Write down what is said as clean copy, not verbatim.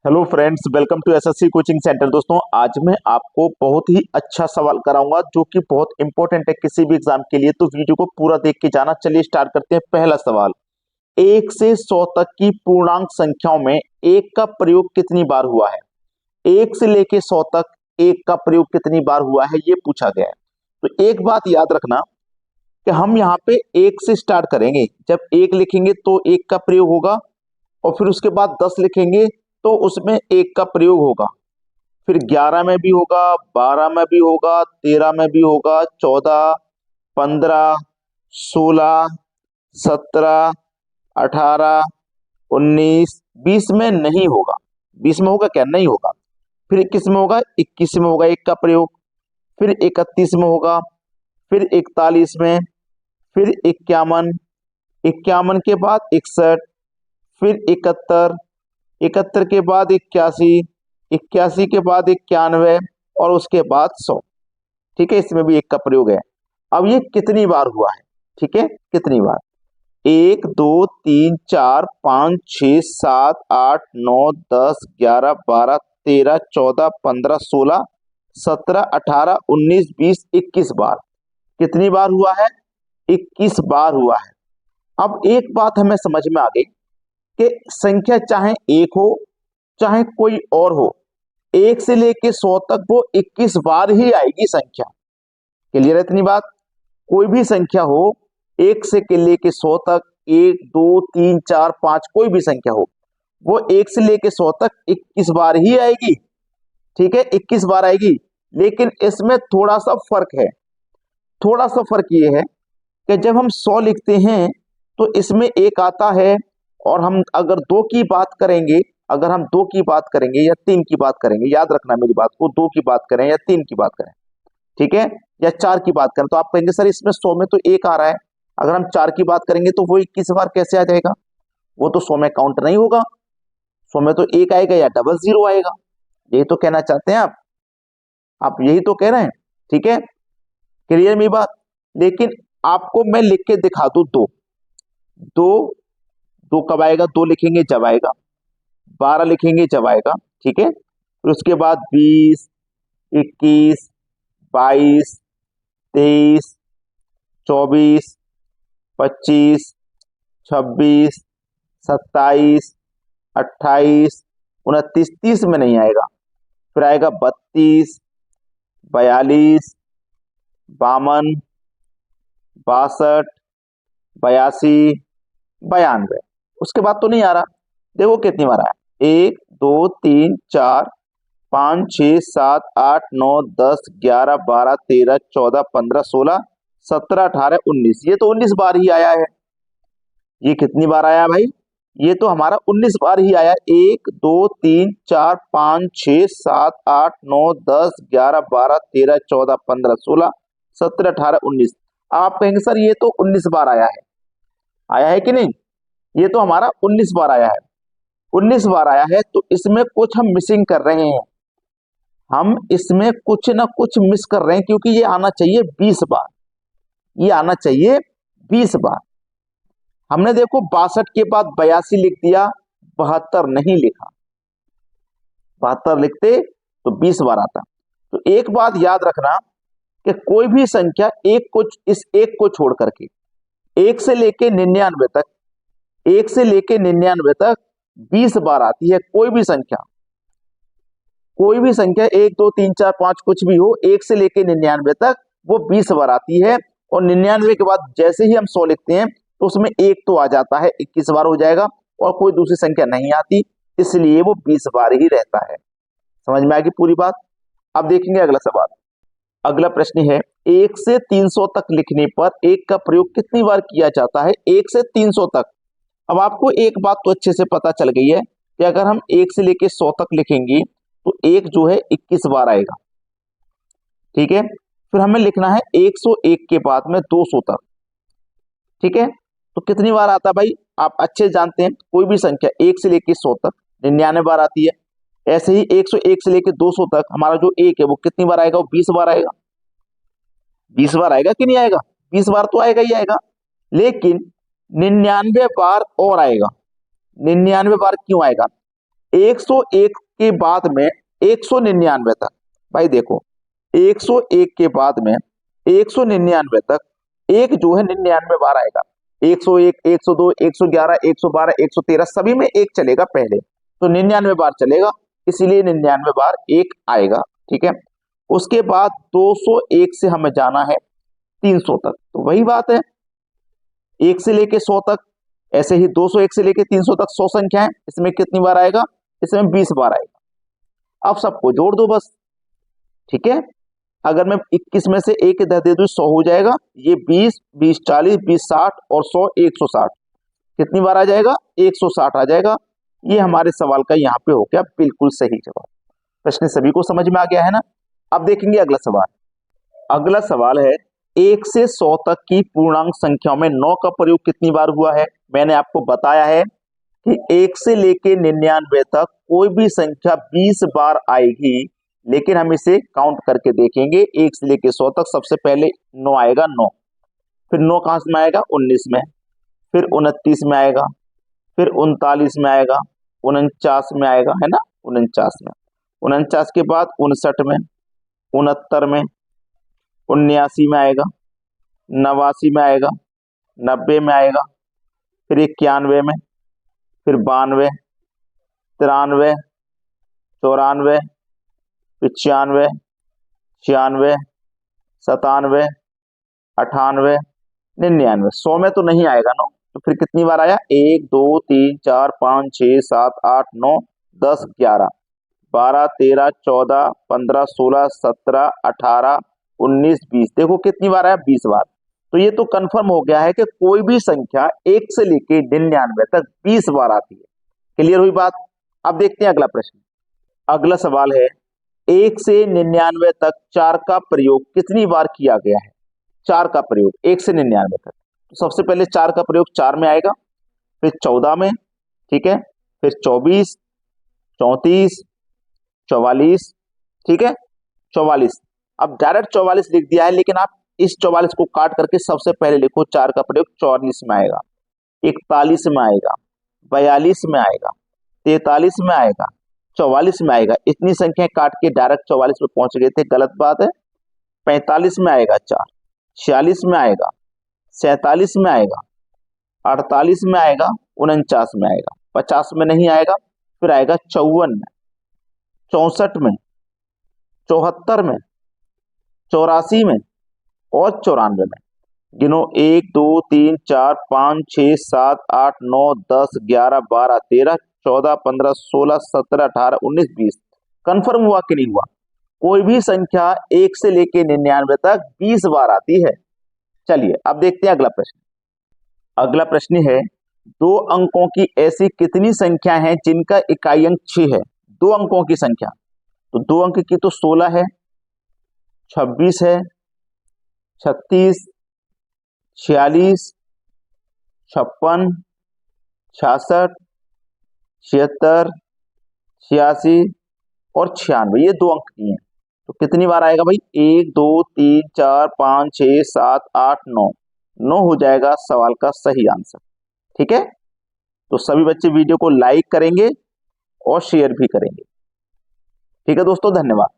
Hello friends, welcome to SSC coaching centre. दोस्तों, आज मैं आपको बहुत ही अच्छा सवाल कराऊंगा जो कि बहुत इंपॉर्टेंट है किसी भी एग्जाम के लिए। तो वीडियो को पूरा देख के जाना। चलिए स्टार्ट करते हैं। पहला सवाल, 1 से 100 तक की पूर्णांक संख्याओं में 1 का प्रयोग कितनी बार हुआ है। 1 से लेके 100 तक 1 का प्रयोग कितनी बार हुआ है, ये पूछा गया है। तो एक बात याद रखना कि हम यहाँ पे 1 से स्टार्ट करेंगे। जब 1 लिखेंगे तो 1 का प्रयोग होगा, और फिर उसके बाद 10 लिखेंगे तो उसमें 1 का प्रयोग होगा। फिर 11 में भी होगा, 12 में भी होगा, 13 में भी होगा, 14, 15, 16, 17, 18, 19, 20 में नहीं होगा। 20 में होगा क्या? नहीं होगा। फिर 21 में होगा, 21 में होगा 1 का प्रयोग। फिर 31 में होगा, फिर 41 में, फिर 51, 51 के बाद 61, फिर 71, 71 के बाद 81, 81 के बाद 91, और उसके बाद 100। ठीक है, इसमें भी 1 का प्रयोग है। अब ये कितनी बार हुआ है? ठीक है, कितनी बार? 1 2 3 4 5 6 7 8 9 10 11 12 13 14 15 16 17 18 19 20 21 बार। कितनी बार हुआ है? 21 बार हुआ है। अब एक बात हमें समझ में आ गई कि संख्या चाहे 1 हो चाहे कोई और हो, 1 से लेके 100 तक वो 21 बार ही आएगी संख्या। क्लियर है इतनी बात? कोई भी संख्या हो, 1 से के लेके 100 तक, 1 2 3 4 5 कोई भी संख्या हो, वो 1 से लेके 100 तक 21 बार ही आएगी। ठीक है, 21 बार आएगी। लेकिन इसमें थोड़ा सा फर्क है। थोड़ा सा फर्क ये है कि जब हम 100 लिखते हैं तो इसमें 1 आता है, और हम अगर 2 की बात करेंगे, अगर हम 2 की बात करेंगे या 3 की बात करेंगे, याद रखना मेरी बात को, 2 की बात करें या 3 की बात करें, ठीक है, या 4 की बात करें, तो आप कहेंगे सर इसमें 100 में तो 1 आ रहा है, अगर हम 4 की बात करेंगे तो वो 21 बार कैसे आ जाएगा? वो तो 100 में काउंट नहीं होगा। 100 में तो 1 आएगा या डबल जीरो आएगा। यही तो कहना चाहते हैं आप यही तो कह रहे हैं। ठीक है, क्लियर मेरी बात? लेकिन आपको मैं लिख के दिखा दूं, दो दो दो कब आएगा? 2 लिखेंगे जब आएगा, 12 लिखेंगे जब आएगा। ठीक है, फिर उसके बाद 20, 21, 22, 23, 24, 25, 26, 27, 28, 29, 30 में नहीं आएगा। फिर आएगा 32, 42, 52, 62, 82, 92। उसके बाद तो नहीं आ रहा। देखो कितनी बार आया, 1 2 3 4 5 6 7 8 9 10 11 12 13 14 15 16 17 18 19। ये तो 19 बार ही आया है। ये कितनी बार आया भाई? ये तो हमारा 19 बार ही आया। 1 2 3 4 5 6 7 8 9 10 11 12 13 14 15 16 17 18 19। आप कहेंगे सर ये तो 19 बार आया है। आया है कि नहीं? ये तो हमारा 19 बार आया है। 19 बार आया है तो इसमें कुछ हम मिसिंग कर रहे हैं। हम इसमें कुछ ना कुछ मिस कर रहे हैं, क्योंकि ये आना चाहिए 20 बार। ये आना चाहिए 20 बार। हमने देखो 62 के बाद 82 लिख दिया, 72 नहीं लिखा। 72 लिखते तो 20 बार आता। तो एक बात याद रखना कि कोई भी संख्या इस एक को छोड़ करके 1 से लेके 99 तक, 1 से लेके 99 तक 20 बार आती है। कोई भी संख्या 1 2 3 4 5 कुछ भी हो, 1 से लेके 99 तक वो 20 बार आती है। और 99 के बाद जैसे ही हम 100 लिखते हैं तो उसमें 1 तो आ जाता है, 21 बार हो जाएगा, और कोई दूसरी संख्या नहीं आती, इसलिए वो 20 बार ही रहता है। समझ में आएगी पूरी बात? अब देखेंगे अगला सवाल। अगला प्रश्न है, 1 से 300 तक लिखने पर 1 का प्रयोग कितनी बार किया जाता है? 1 से 300 तक। अब आपको एक बात तो अच्छे से पता चल गई है कि अगर हम 1 से लेके 100 तक लिखेंगे तो 1 जो है 21 बार आएगा। ठीक है, फिर हमें लिखना है 101 के बाद में 200 तक। ठीक है, तो कितनी बार आता है भाई? आप अच्छे जानते हैं, कोई भी संख्या 1 से लेके 100 तक 99 बार आती है। ऐसे ही 101 से लेके 200 तक हमारा जो 1 है वो कितनी बार आएगा? वो 20 बार आएगा। 20 बार आएगा कि नहीं आएगा? 20 बार तो आएगा ही आएगा। लेकिन 99 बार और आएगा। 99 बार क्यों आएगा? 101 के बाद में 199 तक, भाई देखो 101 के बाद में 199 तक एक जो है 99 बार आएगा। 101, 102, 111, 112, 113 सभी में एक चलेगा पहले, तो 99 बार चलेगा, इसीलिए 99 बार एक आएगा। ठीक है, उसके बाद 201 से हमें जाना है 300 तक, तो वही बात है 1 से लेके 100 तक, ऐसे ही 201 से लेके 300 तक 100 संख्या है, इसमें कितनी बार आएगा, इसमें 20 बार आएगा। अब सबको जोड़ दो बस। ठीक है, अगर मैं 21 में से एक इधर दे दूं 100 हो जाएगा, ये 20, 20 40, 20 60 और 100 160, कितनी बार आ जाएगा, 160 आ जाएगा। ये हमारे सवाल का यहाँ पे हो गया बिल्कुल सही जवाब। प्रश्न सभी को समझ में आ गया है ना। अब देखेंगे अगला सवाल। अगला सवाल है 1 से 100 तक की पूर्णांक संख्याओं में 9 का प्रयोग कितनी बार हुआ है। मैंने आपको बताया है कि 1 से लेके 99 तक कोई भी संख्या 20 बार आएगी, लेकिन हम इसे काउंट करके देखेंगे। 1 से लेके 100 तक सबसे पहले 9 आएगा, 9, फिर 9 कहां में आएगा, 19 में, फिर 29 में आएगा, फिर 39 में आएगा, 49 में आएगा, है ना, 49 में, 49 के बाद 59 में, 69 में, 79 में आएगा, 89 में आएगा, 90 में आएगा, फिर 91 में, फिर 92, 93, 94, 95, 96, 97, 98, 99, 100 में तो नहीं आएगा 9, तो फिर कितनी बार आया, 1 2 3 4 5 6 7 8 9 10 11 12 13 14 15 16 17 18 19 20, देखो कितनी बार आया, 20 बार। तो ये तो कंफर्म हो गया है कि कोई भी संख्या 1 से लेके 99 तक 20 बार आती है। क्लियर हुई बात। अब देखते हैं अगला प्रश्न। अगला सवाल है 1 से 99 तक 4 का प्रयोग कितनी बार किया गया है। 4 का प्रयोग 1 से 99 तक, तो सबसे पहले 4 का प्रयोग 4 में आएगा, फिर 14 में, ठीक है, फिर 24, 34, 44, ठीक है, 44। अब डायरेक्ट 44 लिख दिया है, लेकिन आप इस 44 को काट करके सबसे पहले लिखो 4 का प्रयोग 44 में आएगा, 41 में आएगा, 42 में आएगा, 43 में आएगा, 44 में आएगा। इतनी संख्या काट के डायरेक्ट 44 पे पहुंच गए थे, गलत बात है। 45 में आएगा 4, 46 में आएगा, 47 में आएगा, 48 में आएगा, 49 में आएगा, 50 में नहीं आएगा, फिर आएगा 54 में, 64 में, 74 में, 84 में और 94 में। गिनो 1 2 3 4 5 6 7 8 9 10 11 12 13 14 15 16 17 18 19 20। कंफर्म हुआ कि नहीं हुआ। कोई भी संख्या 1 से लेके 99 तक 20 बार आती है। चलिए अब देखते हैं अगला प्रश्न। अगला प्रश्न है 2 अंकों की ऐसी कितनी संख्या है जिनका इकाई अंक 6 है। 2 अंकों की संख्या, तो 2 अंक की तो 16 है, 26 है, 36, 46, 56, 66, 76, 86 और 96, ये 2 अंक की हैं। तो कितनी बार आएगा भाई, 1 2 3 4 5 6 7 8 9, 9 हो जाएगा सवाल का सही आंसर। ठीक है, तो सभी बच्चे वीडियो को लाइक करेंगे और शेयर भी करेंगे। ठीक है दोस्तों, धन्यवाद।